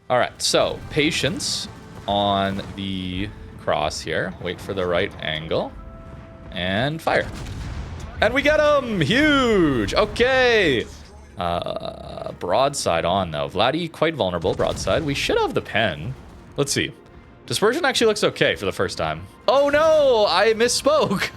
All right, so patience on the cross here. Wait for the right angle. And fire. And we get him! Huge! Okay. Broadside on, though. Vladdy, quite vulnerable, broadside. We should have the pen. Let's see. Dispersion actually looks okay for the first time. Oh, no! I misspoke!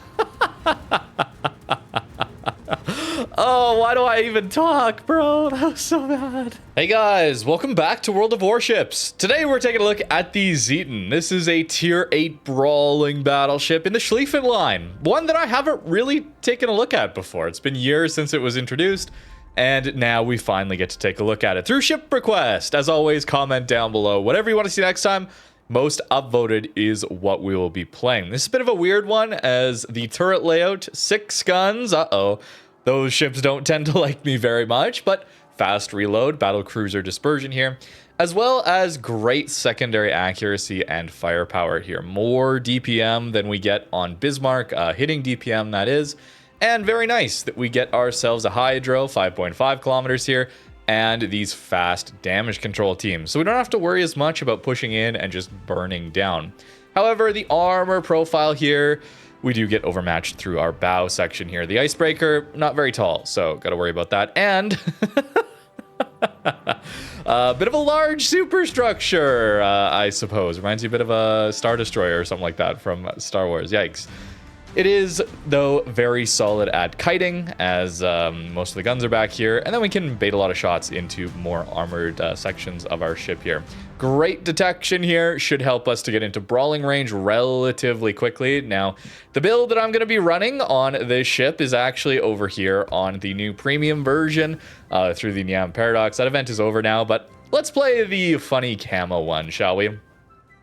Oh, why do I even talk, bro? That was so bad. Hey guys, welcome back to World of Warships. Today we're taking a look at the Zieten. This is a tier 8 brawling battleship in the Schlieffen line. One that I haven't really taken a look at before. It's been years since it was introduced, and now we finally get to take a look at it through ship request. As always, comment down below whatever you want to see next time. Most upvoted is what we will be playing. This is a bit of a weird one as the turret layout, 6 guns, those ships don't tend to like me very much, but fast reload, battle cruiser dispersion here, as well as great secondary accuracy and firepower here. More DPM than we get on Bismarck, hitting DPM that is, and very nice that we get ourselves a hydro, 5.5 kilometers here, and these fast damage control teams. So we don't have to worry as much about pushing in and just burning down. However, the armor profile here, we do get overmatched through our bow section here. The icebreaker, not very tall, so got to worry about that. And a bit of a large superstructure, I suppose. Reminds you a bit of a Star Destroyer or something like that from Star Wars. Yikes. It is, though, very solid at kiting, as most of the guns are back here, and then we can bait a lot of shots into more armored sections of our ship here. Great detection here, should help us to get into brawling range relatively quickly. Now, the build that I'm going to be running on this ship is actually over here on the new premium version through the Niam Paradox. That event is over now, but let's play the funny camo one, shall we?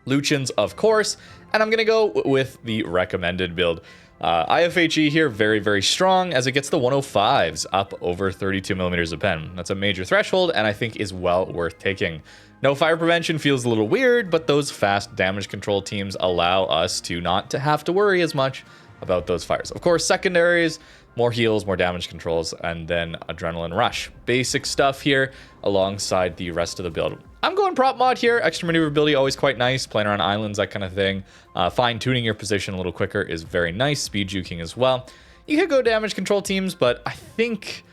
Lutjens, of course, and I'm going to go with the recommended build. IFHE here, very, very strong as it gets the 105s up over 32 millimeters of pen. That's a major threshold and I think is well worth taking. No fire prevention feels a little weird, but those fast damage control teams allow us to not to have to worry as much about those fires. Of course, secondaries, more heals, more damage controls, and then adrenaline rush. Basic stuff here alongside the rest of the build. I'm going prop mod here. Extra maneuverability, always quite nice. Playing around islands, that kind of thing. Fine-tuning your position a little quicker is very nice. Speed juking as well. You could go damage control teams, but I think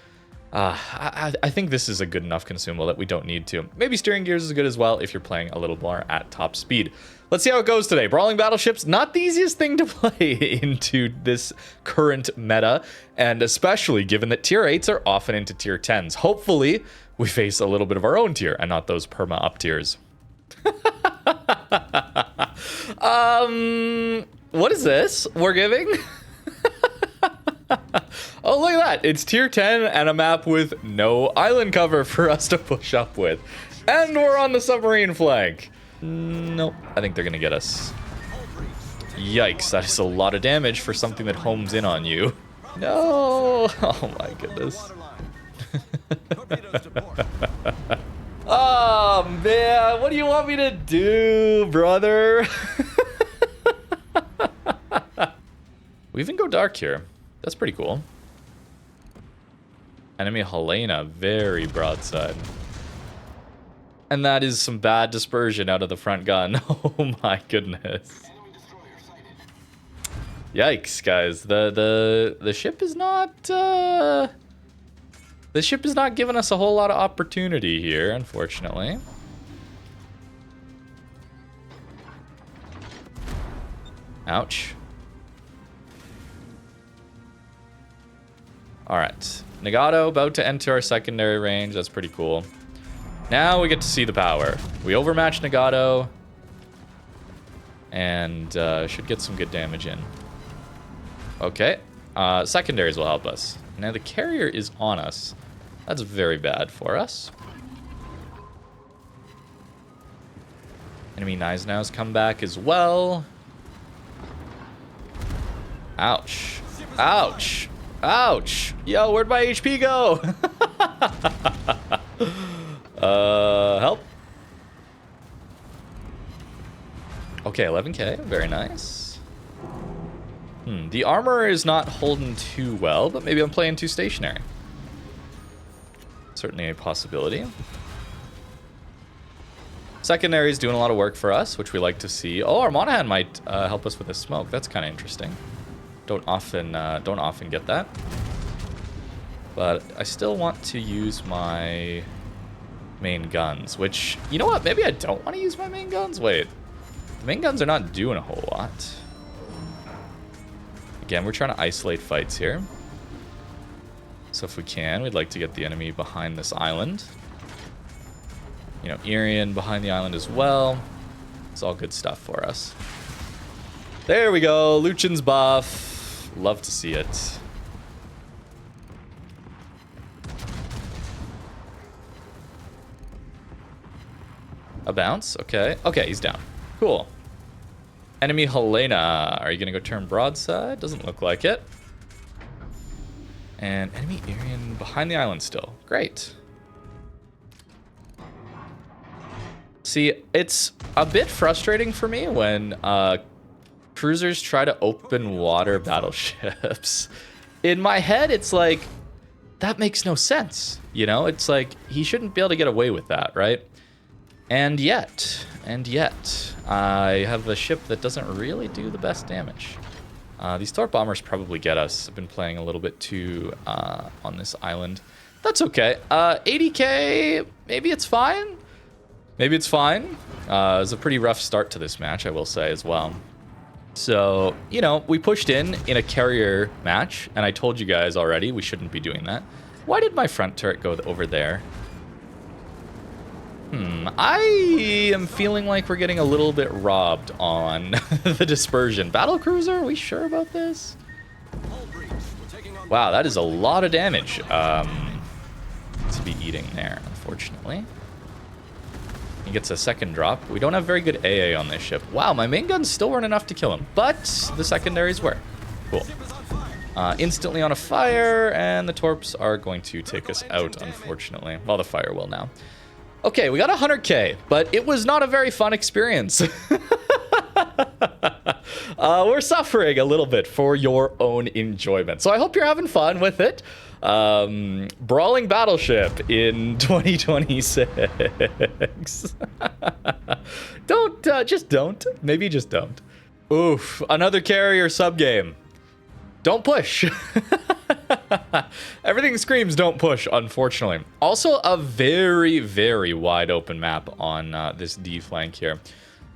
I think this is a good enough consumable that we don't need to. Maybe steering gears is good as well if you're playing a little more at top speed. Let's see how it goes today. Brawling battleships, not the easiest thing to play into this current meta, and especially given that tier 8s are often into tier 10s. Hopefully, we face a little bit of our own tier and not those perma up tiers. What is this we're giving? Oh, look at that. It's tier 10 and a map with no island cover for us to push up with. And we're on the submarine flank. Nope. I think they're going to get us. Yikes. That is a lot of damage for something that homes in on you. No. Oh, my goodness. Oh, man. What do you want me to do, brother? We even go dark here. That's pretty cool. Enemy Helena, very broadside. And that is some bad dispersion out of the front gun. Oh my goodness. Yikes, guys. The ship is not the ship is not giving us a whole lot of opportunity here, unfortunately. Ouch. All right. Nagato about to enter our secondary range. That's pretty cool. Now we get to see the power. We overmatch Nagato. And should get some good damage in. Okay. Secondaries will help us. Now the carrier is on us. That's very bad for us. Enemy Gneisenau's come back as well. Ouch. Ouch. Ouch. Yo, where'd my HP go? Help. Okay, 11k. Very nice. The armor is not holding too well, but maybe I'm playing too stationary. Certainly a possibility. Secondaries doing a lot of work for us, which we like to see. Oh, our Monahan might help us with a smoke. That's kind of interesting. Don't often get that. But I still want to use my main guns, which, you know what? Maybe I don't want to use my main guns. Wait, the main guns are not doing a whole lot. Again, we're trying to isolate fights here. So if we can, we'd like to get the enemy behind this island. You know, Irian behind the island as well. It's all good stuff for us. There we go. Lutjens buff. Love to see it. A bounce? Okay. Okay, he's down. Cool. Enemy Helena. Are you going to go turn broadside? Doesn't look like it. And enemy Irian behind the island still. Great. See, it's a bit frustrating for me when cruisers try to open water battleships. In my head, it's like, that makes no sense. You know, it's like, he shouldn't be able to get away with that, right? And yet, I have a ship that doesn't really do the best damage. These Torp bombers probably get us. I've been playing a little bit too on this island. That's okay. 80k, maybe it's fine. Maybe it's fine. It was a pretty rough start to this match, I will say as well. So, you know, we pushed in a carrier match, and I told you guys already we shouldn't be doing that. Why did my front turret go over there? I am feeling like we're getting a little bit robbed on the dispersion. Battlecruiser, are we sure about this? Wow, that is a lot of damage to be eating there, unfortunately. He gets a second drop. We don't have very good AA on this ship. Wow, my main guns still weren't enough to kill him, but the secondaries were. Cool. Instantly on a fire, and the Torps are going to take us out, unfortunately. Well, the fire will now. Okay, we got 100k, but it was not a very fun experience. We're suffering a little bit for your own enjoyment. So I hope you're having fun with it. Brawling Battleship in 2026. Just don't. Maybe just don't. Oof, another carrier sub-game. Don't push. Everything screams don't push, unfortunately. Also, a very, very wide open map on this D flank here.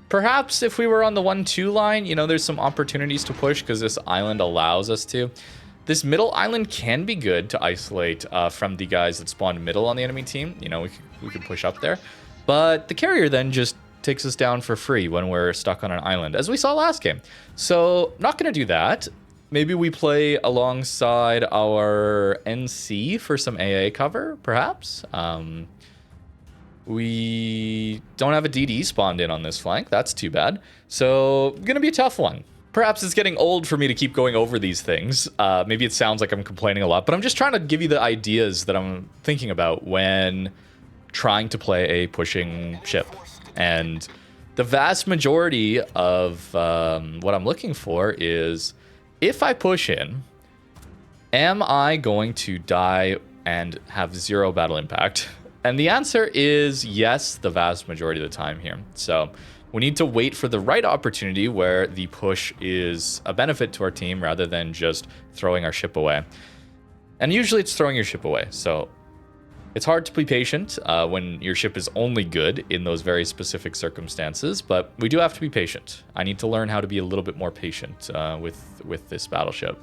Perhaps if we were on the 1-2 line, you know, there's some opportunities to push because this island allows us to. This middle island can be good to isolate from the guys that spawned middle on the enemy team. You know, we could push up there. But the carrier then just takes us down for free when we're stuck on an island, as we saw last game. So, not going to do that. Maybe we play alongside our NC for some AA cover, perhaps. We don't have a DD spawned in on this flank. That's too bad. So, gonna be a tough one. Perhaps it's getting old for me to keep going over these things. Maybe it sounds like I'm complaining a lot, but I'm just trying to give you the ideas that I'm thinking about when trying to play a pushing ship. And the vast majority of what I'm looking for is, if I push in, am I going to die and have 0 battle impact? And the answer is yes, the vast majority of the time here. So we need to wait for the right opportunity where the push is a benefit to our team rather than just throwing our ship away. And usually it's throwing your ship away. So it's hard to be patient when your ship is only good in those very specific circumstances, but we do have to be patient. I need to learn how to be a little bit more patient with this battleship.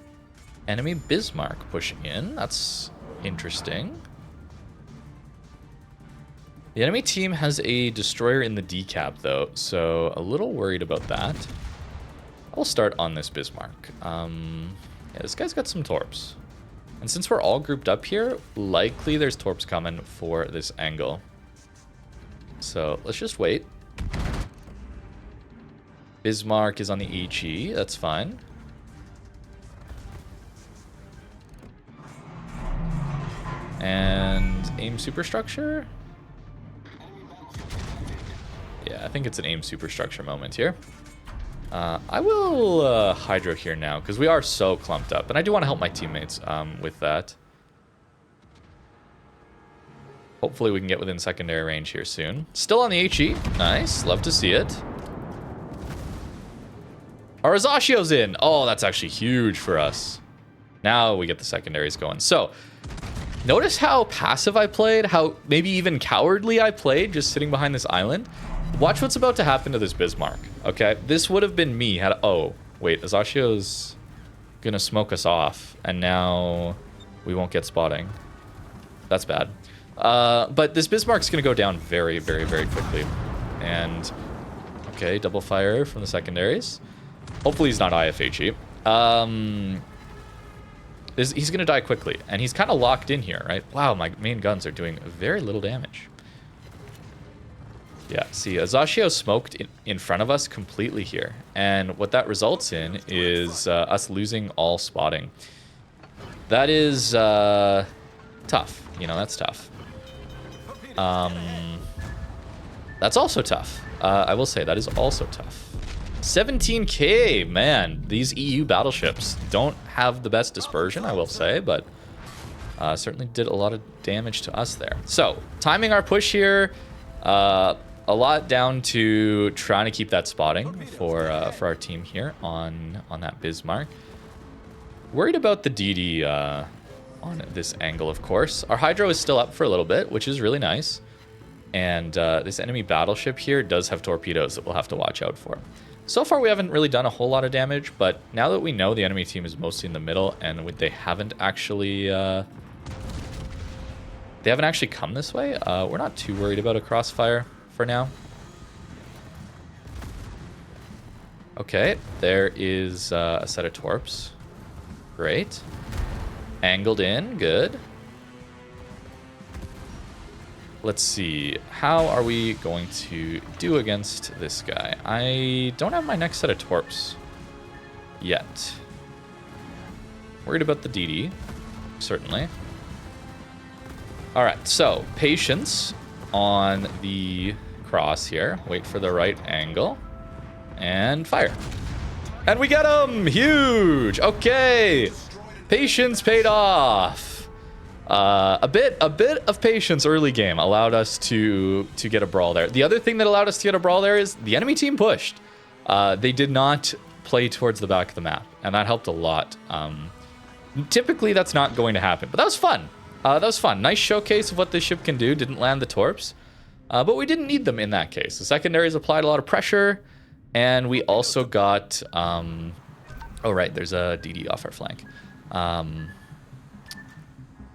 Enemy Bismarck pushing in. That's interesting. The enemy team has a destroyer in the decap, though, so a little worried about that. I'll start on this Bismarck. Yeah, this guy's got some torps. And since we're all grouped up here, likely there's torps coming for this angle. So let's just wait. Bismarck is on the HE, that's fine. And aim superstructure? Yeah, I think it's an aim superstructure moment here. I will hydro here now, because we are so clumped up. And I do want to help my teammates with that. Hopefully we can get within secondary range here soon. Still on the HE. Nice. Love to see it. Our Azacio's in. Oh, that's actually huge for us. Now we get the secondaries going. So, notice how passive I played, how maybe even cowardly I played, just sitting behind this island. Watch what's about to happen to this Bismarck, okay? This would have been me had... Oh, wait, Azacio's gonna smoke us off, and now we won't get spotting. That's bad. But this Bismarck's gonna go down very, very, very quickly. And, okay, double fire from the secondaries. Hopefully he's not IFHE. He's going to die quickly, and he's kind of locked in here, right? Wow, my main guns are doing very little damage. Yeah, see, Azaccio smoked in front of us completely here, and what that results in is us losing all spotting. That is tough. You know, that's tough. That's also tough. I will say that is also tough. 17k, man. These EU battleships don't have the best dispersion, I will say, but certainly did a lot of damage to us there. So, timing our push here, a lot down to trying to keep that spotting for our team here on that Bismarck. Worried about the DD on this angle, of course. Our Hydro is still up for a little bit, which is really nice. And this enemy battleship here does have torpedoes that we'll have to watch out for. So far, we haven't really done a whole lot of damage, but now that we know the enemy team is mostly in the middle and they haven't actually come this way, we're not too worried about a crossfire for now. Okay, there is a set of torps. Great. Angled in, good. Let's see, how are we going to do against this guy? I don't have my next set of torps yet. Worried about the DD, certainly. All right, so patience on the cross here. Wait for the right angle and fire. And we get him! Huge! Okay, patience paid off. A bit of patience early game allowed us to get a brawl there. The other thing that allowed us to get a brawl there is the enemy team pushed. They did not play towards the back of the map, and that helped a lot. Typically, that's not going to happen, but that was fun. That was fun. Nice showcase of what this ship can do. Didn't land the torps, but we didn't need them in that case. The secondaries applied a lot of pressure, and we also got... oh, right, there's a DD off our flank.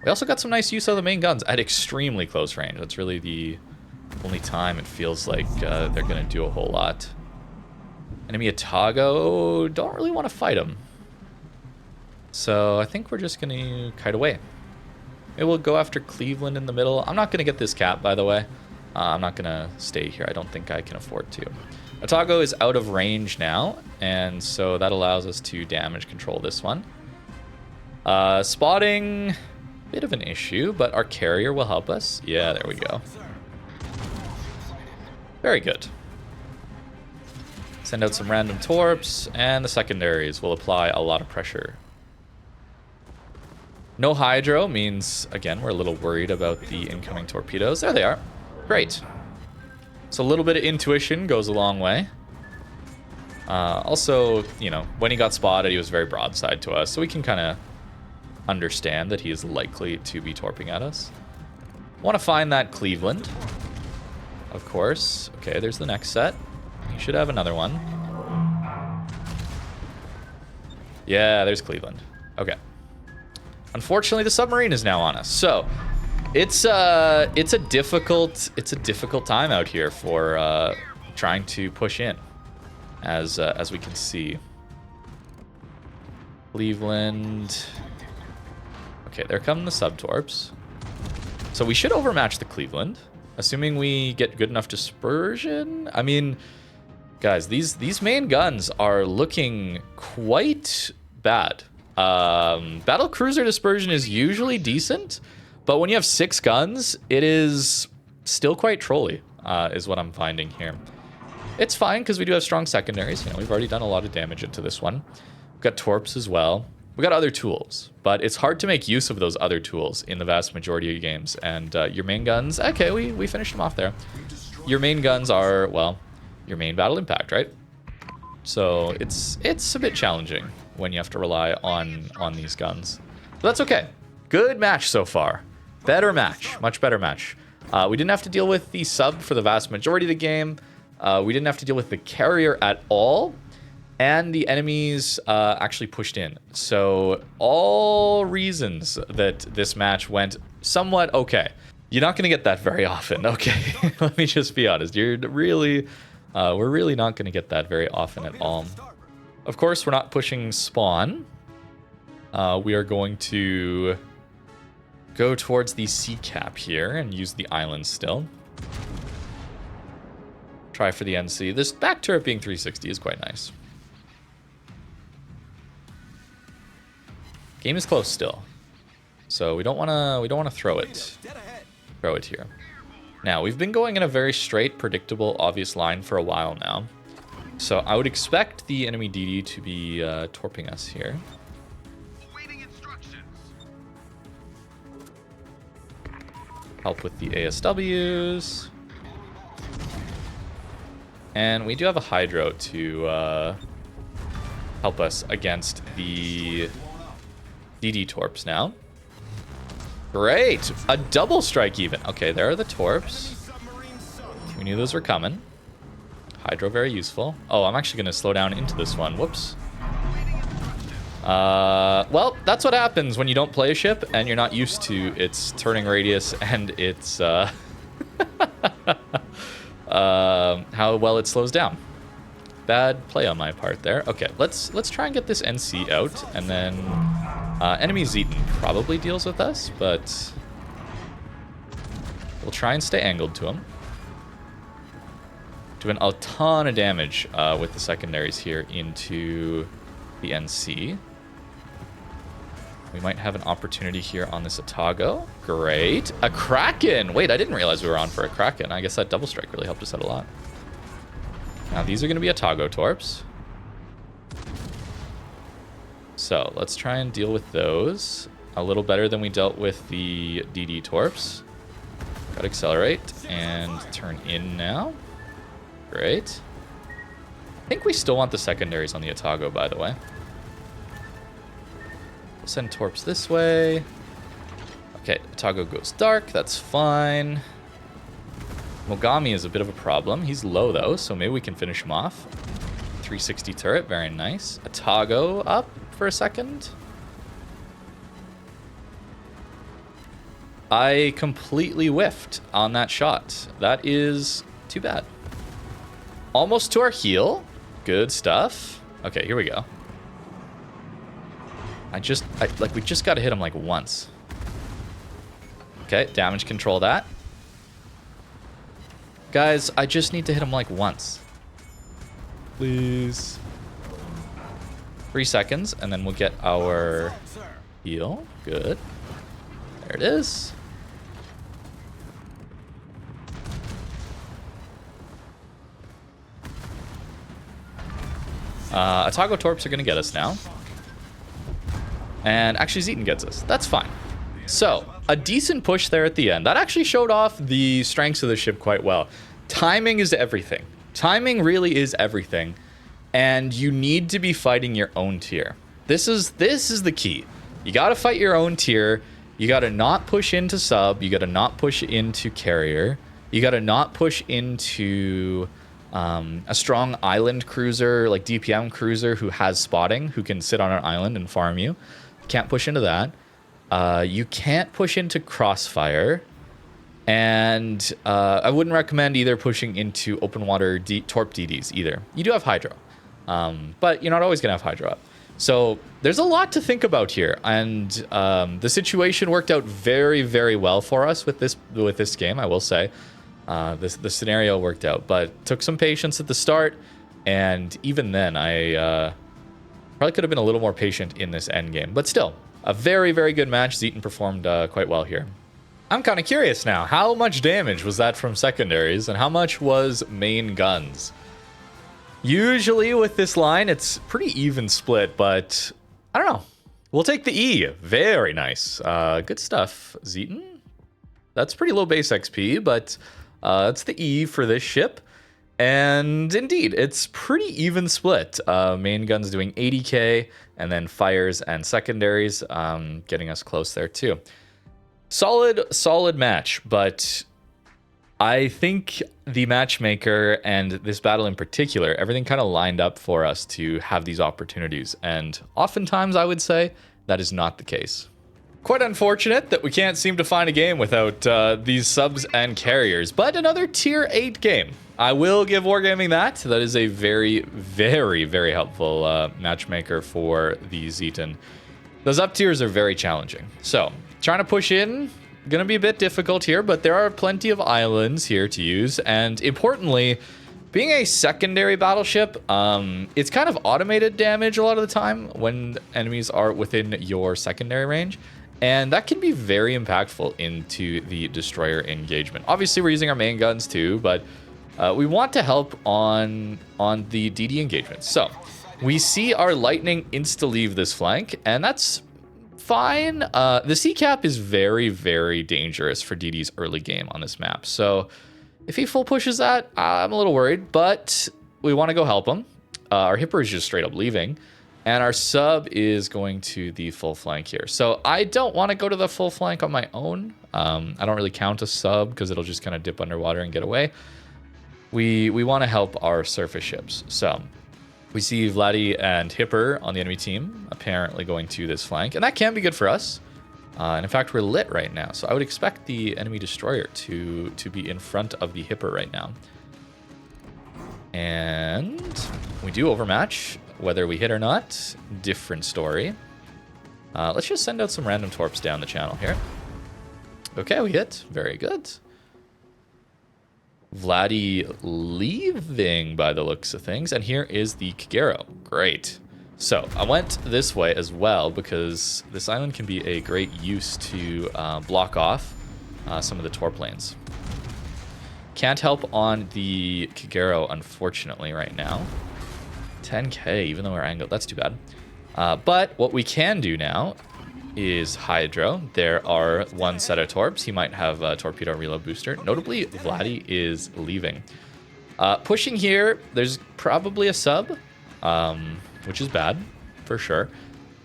We also got some nice use of the main guns at extremely close range. That's really the only time it feels like they're going to do a whole lot. Enemy Atago, don't really want to fight him. So I think we're just going to kite away. Maybe we'll go after Cleveland in the middle. I'm not going to get this cap, by the way. I'm not going to stay here. I don't think I can afford to. Atago is out of range now, and so that allows us to damage control this one. Spotting... bit of an issue, but our carrier will help us. Yeah, there we go. Very good. Send out some random torps, and the secondaries will apply a lot of pressure. No hydro means, again, we're a little worried about the incoming torpedoes. There they are. Great. So a little bit of intuition goes a long way. Also, you know, when he got spotted, he was very broadside to us, so we can kind of understand that he is likely to be torping at us. Want to find that Cleveland, of course. Okay, there's the next set. You should have another one. Yeah, there's Cleveland. Okay. Unfortunately, the submarine is now on us. So it's a difficult time out here for trying to push in, as we can see. Cleveland. Okay, there come the sub-torps. So we should overmatch the Cleveland, assuming we get good enough dispersion. I mean, guys, these main guns are looking quite bad. Battle cruiser dispersion is usually decent, but when you have 6 guns, it is still quite trolly, is what I'm finding here. It's fine, because we do have strong secondaries. You know, we've already done a lot of damage into this one. We've got torps as well. We got other tools, but it's hard to make use of those other tools in the vast majority of games. And your main guns, okay, we finished them off there. Your main guns are, well, your main battle impact, right? So it's a bit challenging when you have to rely on these guns. But that's okay. Good match so far. Better match, much better match. We didn't have to deal with the sub for the vast majority of the game. We didn't have to deal with the carrier at all. And the enemies actually pushed in. So all reasons that this match went somewhat okay. You're not going to get that very often, okay? Let me just be honest. We're really not going to get that very often at all. Of course, we're not pushing spawn. We are going to go towards the sea cap here and use the island still. Try for the NC. This back turret being 360 is quite nice. Game is close still, so we don't want to throw it. Throw it here. Now we've been going in a very straight, predictable, obvious line for a while now, so I would expect the enemy DD to be torping us here. Help with the ASWs, and we do have a Hydro to help us against the DD torps now. Great! A double strike even. Okay, there are the torps. We knew those were coming. Hydro very useful. Oh, I'm actually going to slow down into this one. Whoops. Well, that's what happens when you don't play a ship and you're not used to its turning radius and its how well it slows down. Bad play on my part there. Okay, let's try and get this NC out, and then enemy Zieten probably deals with us, but we'll try and stay angled to him. Doing a ton of damage with the secondaries here into the NC. We might have an opportunity here on this Atago. Great. A Kraken! Wait, I didn't realize we were on for a Kraken. I guess that double strike really helped us out a lot. Now these are going to be Atago torps. So let's try and deal with those a little better than we dealt with the DD torps. Got to accelerate and turn in now. Great. I think we still want the secondaries on the Atago, by the way. We'll send torps this way. Okay, Atago goes dark. That's fine. Mogami is a bit of a problem. He's low, though, so maybe we can finish him off. 360 turret, very nice. Atago up for a second. I completely whiffed on that shot. That is too bad. Almost to our heal. Good stuff. Okay, here we go. We just got to hit him like once. Okay, damage control that. Guys, I just need to hit him like once. Please. 3 seconds, and then we'll get our heal. Good. There it is. Atago torps are going to get us now. And actually, Zieten gets us. That's fine. So, a decent push there at the end. That actually showed off the strengths of the ship quite well. Timing is everything. Timing really is everything. And you need to be fighting your own tier. This is the key. You got to fight your own tier. You got to not push into sub. You got to not push into carrier. You got to not push into a strong island cruiser, like DPM cruiser who has spotting, who can sit on an island and farm you. Can't push into that. You can't push into crossfire. And I wouldn't recommend either pushing into open water torp DDs either. You do have Hydro, but you're not always going to have Hydro up. So there's a lot to think about here. And the situation worked out very, very well for us with this game, I will say. The scenario worked out, but took some patience at the start. And even then, I probably could have been a little more patient in this end game. But still, a very, very good match. Zieten performed quite well here. I'm kind of curious now, how much damage was that from secondaries and how much was main guns? Usually with this line, it's pretty even split, but I don't know. We'll take the E. Very nice. Good stuff, Zieten. That's pretty low base XP, but it's the E for this ship. And indeed, it's pretty even split. Main guns doing 80k, and then fires and secondaries getting us close there too. Solid match, but I think the matchmaker and this battle in particular, everything kind of lined up for us to have these opportunities. And oftentimes, I would say, that is not the case. Quite unfortunate that we can't seem to find a game without these subs and carriers, but another tier 8 game. I will give Wargaming that. That is a very, very, very helpful matchmaker for the Zieten. Those up tiers are very challenging. So, trying to push in, gonna be a bit difficult here, but there are plenty of islands here to use. And importantly, being a secondary battleship, it's kind of automated damage a lot of the time when enemies are within your secondary range. And that can be very impactful into the destroyer engagement. Obviously, we're using our main guns too, but we want to help on the DD engagement. So we see our lightning insta-leave this flank, and that's fine. The C-cap is very, very dangerous for DD's early game on this map. So if he full pushes that, I'm a little worried, but we want to go help him. Our hipper is just straight up leaving. And our sub is going to the full flank here. So I don't want to go to the full flank on my own. I don't really count a sub because it'll just kind of dip underwater and get away. We want to help our surface ships. So we see Vladdy and Hipper on the enemy team apparently going to this flank. And that can be good for us. And in fact, we're lit right now. So I would expect the enemy destroyer to be in front of the Hipper right now. And we do overmatch. Whether we hit or not, different story. Let's just send out some random torps down the channel here. Okay, we hit. Very good. Vladdy leaving by the looks of things. And here is the Kagero. Great. So I went this way as well because this island can be a great use to block off some of the torp lanes. Can't help on the Kagero, unfortunately, right now. 10k, even though we're angled. That's too bad. But what we can do now is Hydro. There are one set of torps. He might have a torpedo reload booster. Notably, Vladdy is leaving. Pushing here, there's probably a sub, which is bad, for sure.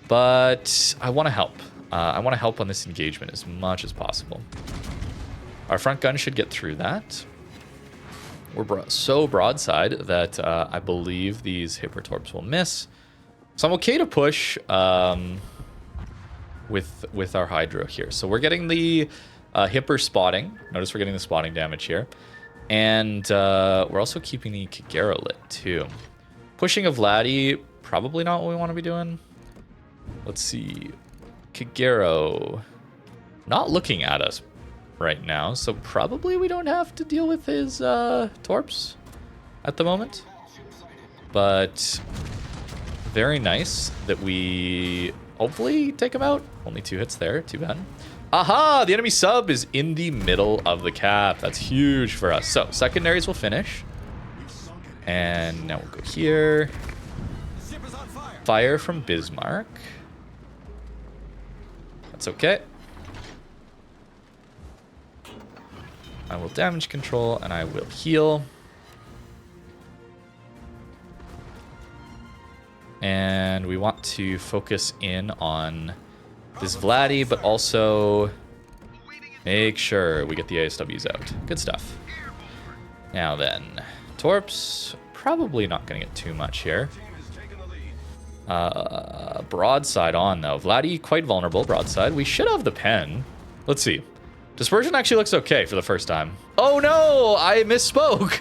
But I want to help. I want to help on this engagement as much as possible. Our front gun should get through that. We're so broadside that I believe these Hipper torps will miss. So I'm okay to push with our Hydro here. So we're getting the Hipper spotting. Notice we're getting the spotting damage here. And we're also keeping the Kagero lit too. Pushing a Vladdy, probably not what we want to be doing. Let's see. Kagero not looking at us right now, so probably we don't have to deal with his torps at the moment. But very nice that we hopefully take him out. Only 2 hits there, too bad. Aha! The enemy sub is in the middle of the cap. That's huge for us. So secondaries will finish. And now we'll go here. Fire from Bismarck. That's okay. I will damage control and I will heal. And we want to focus in on this Vladdy, but also make sure we get the ASWs out. Good stuff. Now then, torps, probably not going to get too much here. Broadside on though. Vladdy quite vulnerable, broadside. We should have the pen. Let's see. Dispersion actually looks okay for the first time. Oh no, I misspoke.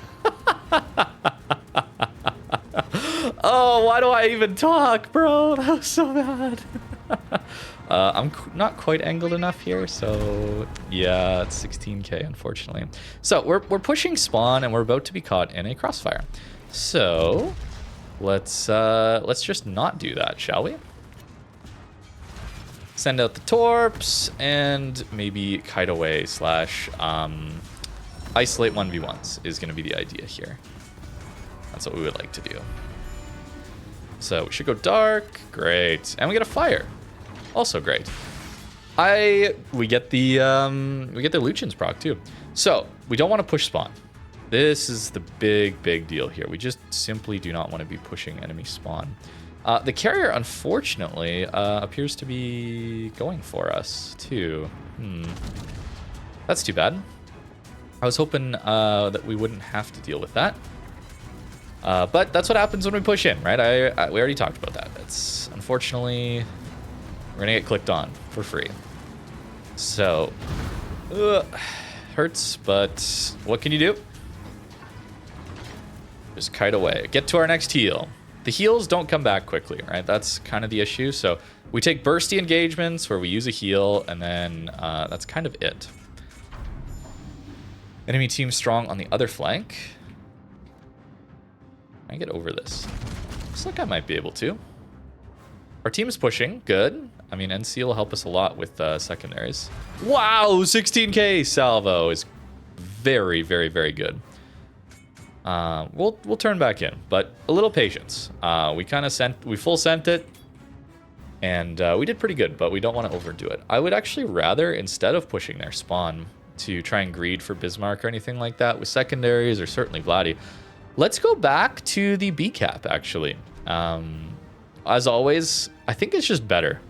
Oh, why do I even talk, bro? That was so bad. I'm not quite angled enough here, so yeah, it's 16k, unfortunately. So we're pushing spawn, and we're about to be caught in a crossfire. So let's just not do that, shall we? Send out the torps and maybe kite away slash isolate 1v1s is going to be the idea here. That's what we would like to do. So we should go dark. Great. And we get a fire. Also great. We get the Lutjens proc too. So we don't want to push spawn. This is the big deal here. We just simply do not want to be pushing enemy spawn. The carrier, unfortunately, appears to be going for us too. That's too bad. I was hoping that we wouldn't have to deal with that. But that's what happens when we push in, right? We already talked about that. It's unfortunately, we're gonna get clicked on for free. So, hurts, but what can you do? Just kite away. Get to our next heal. The heals don't come back quickly, right? That's kind of the issue. So we take bursty engagements where we use a heal, and then that's kind of it. Enemy team strong on the other flank. Can I get over this? Looks like I might be able to. Our team is pushing. Good. I mean, NC will help us a lot with secondaries. Wow, 16k salvo is very good. We'll turn back in, but a little patience. We full sent it, and we did pretty good, but we don't want to overdo it. I would actually rather, instead of pushing their spawn to try and greed for Bismarck or anything like that with secondaries, or certainly Vladdy, let's go back to the B cap actually. As always, I think it's just better.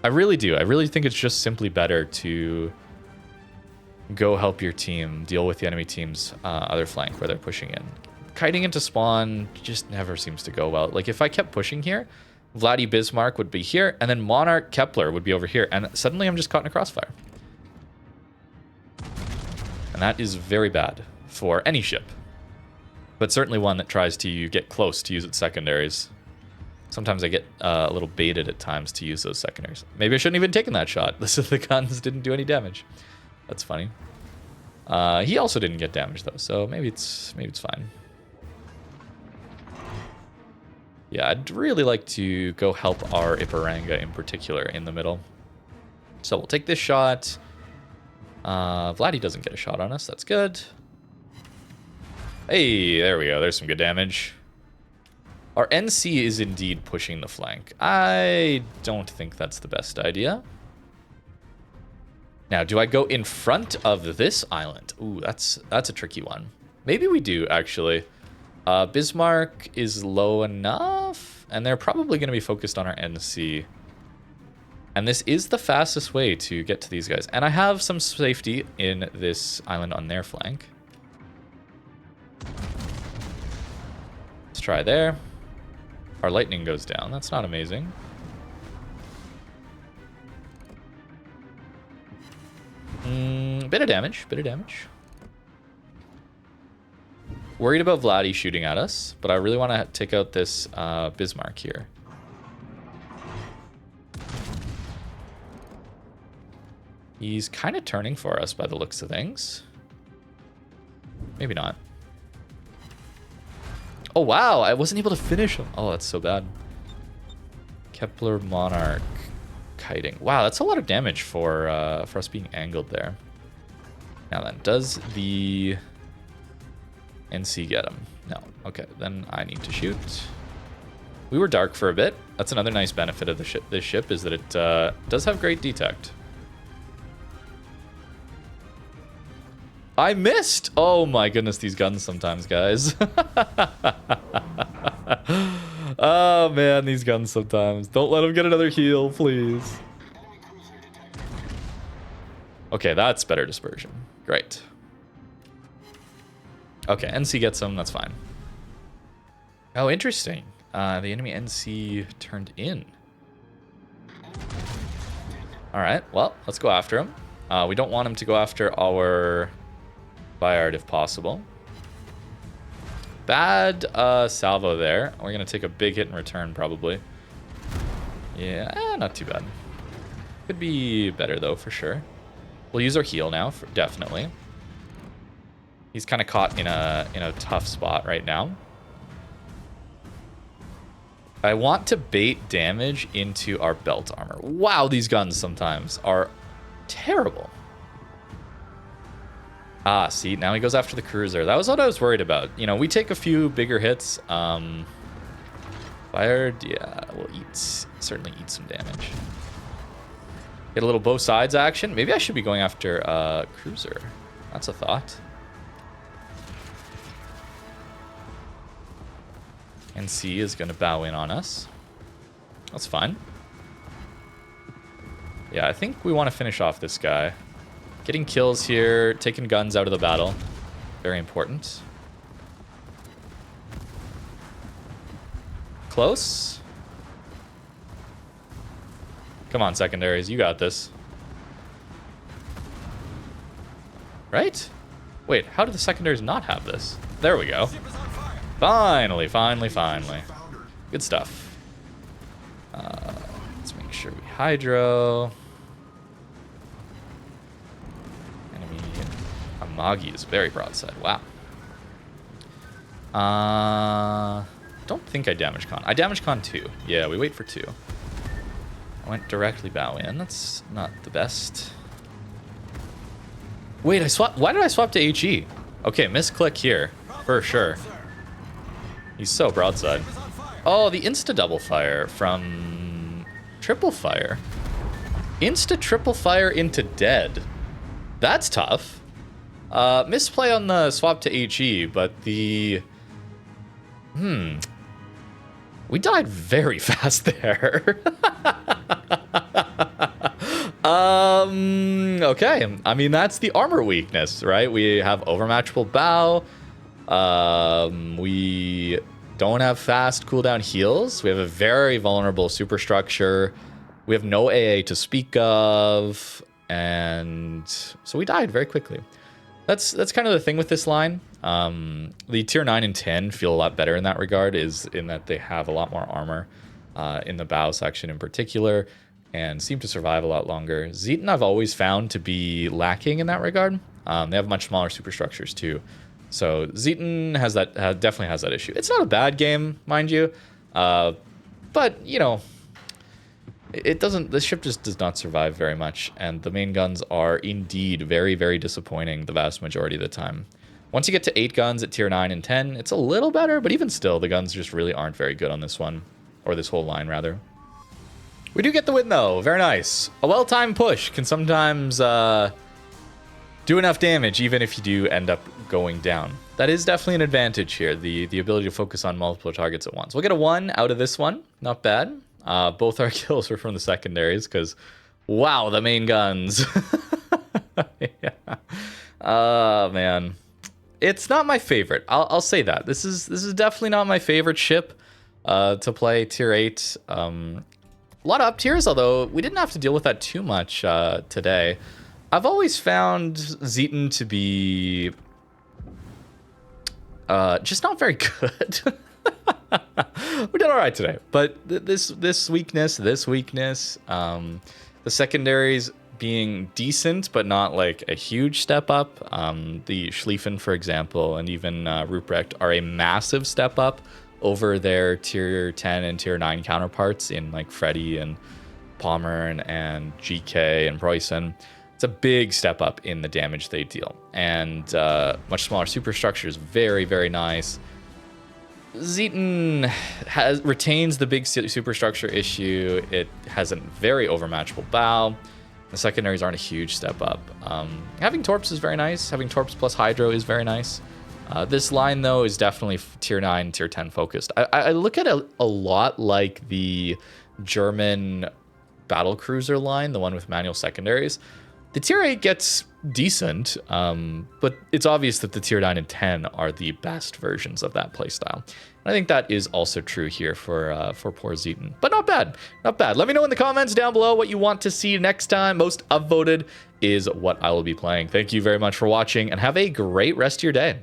I really do. I really think it's just simply better to go help your team deal with the enemy team's other flank where they're pushing in. Kiting into spawn just never seems to go well. Like if I kept pushing here, Vladdy Bismarck would be here, and then Monarch Kepler would be over here, and suddenly I'm just caught in a crossfire. And that is very bad for any ship, but certainly one that tries to get close to use its secondaries. Sometimes I get a little baited at times to use those secondaries. Maybe I shouldn't even taken that shot. The guns didn't do any damage. That's funny. He also didn't get damage though, so maybe it's fine. Yeah, I'd really like to go help our Iparanga in particular in the middle. So we'll take this shot. Vladdy doesn't get a shot on us. That's good. Hey, there we go. There's some good damage. Our NC is indeed pushing the flank. I don't think that's the best idea. Now, do I go in front of this island? Ooh, that's a tricky one. Maybe we do, actually. Bismarck is low enough, and they're probably going to be focused on our NC. And this is the fastest way to get to these guys. And I have some safety in this island on their flank. Let's try there. Our lightning goes down. That's not amazing. Bit of damage. Worried about Vladdy shooting at us, but I really want to take out this Bismarck here. He's kind of turning for us by the looks of things. Maybe not. Oh, wow. I wasn't able to finish him. Oh, that's so bad. Kepler Monarch kiting. Wow, that's a lot of damage for us being angled there. Now then, does the NC get him? No. Okay, then I need to shoot. We were dark for a bit. That's another nice benefit of this ship is that it does have great detect. I missed! Oh my goodness, these guns sometimes, guys. Oh man, these guns sometimes. Don't let him get another heal, please. Okay, that's better dispersion. Great. Okay, NC gets him, that's fine. Oh, interesting. The enemy NC turned in. Alright, well, let's go after him. We don't want him to go after our Bayard if possible. Bad salvo there. We're going to take a big hit in return, probably. Yeah, not too bad. Could be better, though, for sure. We'll use our heal now, definitely. He's kind of caught in a tough spot right now. I want to bait damage into our belt armor. Wow, these guns sometimes are terrible. Ah, see, now he goes after the cruiser. That was what I was worried about. You know, we take a few bigger hits. Fired, yeah, we'll certainly eat some damage. Get a little both sides action. Maybe I should be going after cruiser. That's a thought. NC is going to bow in on us. That's fine. Yeah, I think we want to finish off this guy. Getting kills here, taking guns out of the battle. Very important. Close. Come on, secondaries. You got this. Right? Wait, how do the secondaries not have this? There we go. Finally, finally, finally. Good stuff. Let's make sure we hydro. Enemy Amagi is very broadside. Wow. Don't think I damage con. I damage con 2. Yeah, we wait for 2. I went directly bow in. That's not the best. Wait, I swapped. Why did I swap to HE? Okay, misclick here for sure. He's so broadside. Oh, the insta double fire from triple fire. Insta triple fire into dead. That's tough. Misplay on the swap to HE, but the we died very fast there. Okay. I mean, that's the armor weakness, right? We have overmatchable bow. We don't have fast cooldown heals. We have a very vulnerable superstructure. We have no AA to speak of. And so we died very quickly. That's kind of the thing with this line. The tier 9 and 10 feel a lot better in that regard, is in that they have a lot more armor in the bow section in particular, and seem to survive a lot longer. Zieten I've always found to be lacking in that regard. They have much smaller superstructures too. So Zieten has that, definitely has that issue. It's not a bad game, mind you, but you know, it doesn't. This ship just does not survive very much, and the main guns are indeed very, very disappointing the vast majority of the time. Once you get to 8 guns at tier 9 and 10, it's a little better, but even still, the guns just really aren't very good on this one, or this whole line rather. We do get the win though. Very nice. A well-timed push can sometimes do enough damage, even if you do end up going down. That is definitely an advantage here, the ability to focus on multiple targets at once. We'll get a 1 out of this one. Not bad. Both our kills were from the secondaries, because, wow, the main guns. Yeah. Oh, man. It's not my favorite. I'll say that. This is definitely not my favorite ship to play tier 8. A lot of up tiers, although we didn't have to deal with that too much today. I've always found Zieten to be just not very good. We did all right today, but this weakness, the secondaries being decent, but not like a huge step up. The Schlieffen, for example, and even Ruprecht are a massive step up over their tier 10 and tier 9 counterparts in like Freddy and Pommern and GK and Preussen. It's a big step up in the damage they deal, and much smaller superstructure is very, very nice. Zieten retains the big superstructure issue. It has a very overmatchable bow. The secondaries aren't a huge step up. Having Torps is very nice. Having Torps plus Hydro is very nice. This line, though, is definitely tier 9, tier 10 focused. I look at it a lot like the German battlecruiser line, the one with manual secondaries. The tier 8 gets decent, but it's obvious that the tier 9 and 10 are the best versions of that playstyle. And I think that is also true here for poor Zieten. But not bad, not bad. Let me know in the comments down below what you want to see next time. Most upvoted is what I will be playing. Thank you very much for watching, and have a great rest of your day.